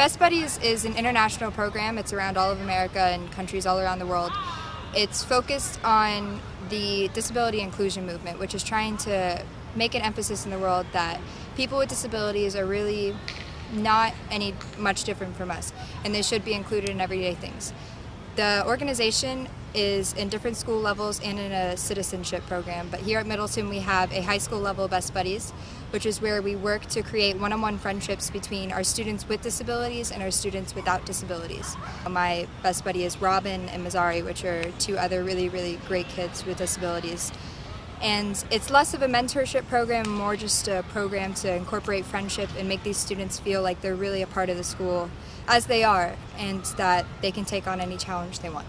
Best Buddies is an international program. It's around all of America and countries all around the world. It's focused on the disability inclusion movement, which is trying to make an emphasis in the world that people with disabilities are really not any much different from us, and they should be included in everyday things. The organization is in different school levels and in a citizenship program, but here at Middleton we have a high school level Best Buddies, which is where we work to create one-on-one friendships between our students with disabilities and our students without disabilities. My Best Buddy is Robin and Mazzari, which are two other really great kids with disabilities. And it's less of a mentorship program, more just a program to incorporate friendship and make these students feel like they're really a part of the school, as they are, and that they can take on any challenge they want.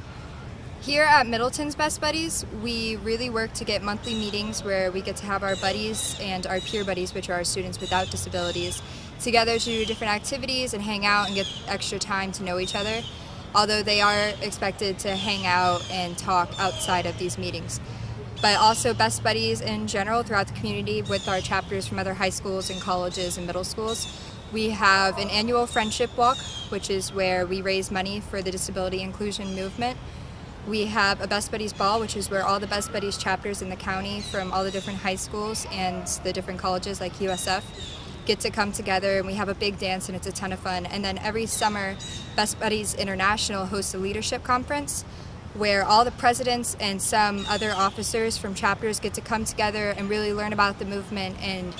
Here at Middleton's Best Buddies, we really work to get monthly meetings where we get to have our buddies and our peer buddies, which are our students without disabilities, together to do different activities and hang out and get extra time to know each other, although they are expected to hang out and talk outside of these meetings. But also Best Buddies in general throughout the community with our chapters from other high schools and colleges and middle schools. We have an annual friendship walk, which is where we raise money for the disability inclusion movement. We have a Best Buddies ball, which is where all the Best Buddies chapters in the county from all the different high schools and the different colleges like USF get to come together, and we have a big dance and it's a ton of fun. And then every summer, Best Buddies International hosts a leadership conference where all the presidents and some other officers from chapters get to come together and really learn about the movement and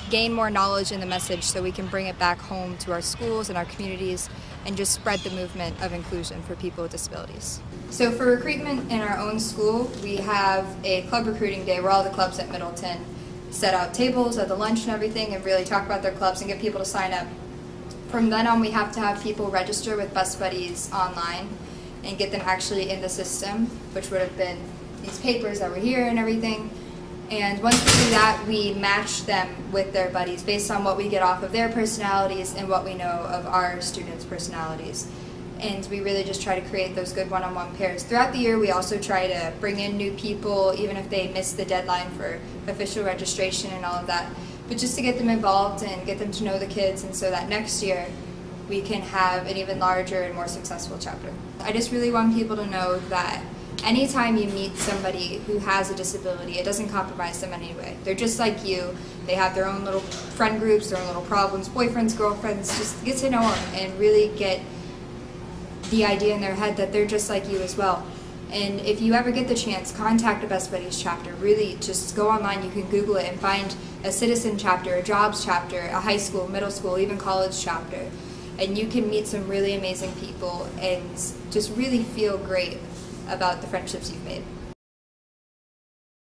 gain more knowledge in the message so we can bring it back home to our schools and our communities and just spread the movement of inclusion for people with disabilities. So for recruitment in our own school, we have a club recruiting day where all the clubs at Middleton set out tables at the lunch and everything and really talk about their clubs and get people to sign up. From then on, we have to have people register with Best Buddies online and get them actually in the system, which would have been these papers that were here and everything. And once we do that, we match them with their buddies based on what we get off of their personalities and what we know of our students' personalities. And we really just try to create those good one-on-one pairs. Throughout the year, we also try to bring in new people, even if they miss the deadline for official registration and all of that. But just to get them involved and get them to know the kids, and so that next year we can have an even larger and more successful chapter. I just really want people to know that anytime you meet somebody who has a disability, it doesn't compromise them in any way. They're just like you. They have their own little friend groups, their own little problems, boyfriends, girlfriends. Just get to know them and really get the idea in their head that they're just like you as well. And if you ever get the chance, contact a Best Buddies chapter. Really just go online, you can Google it and find a citizen chapter, a jobs chapter, a high school, middle school, even college chapter. And you can meet some really amazing people and just really feel great about the friendships you've made.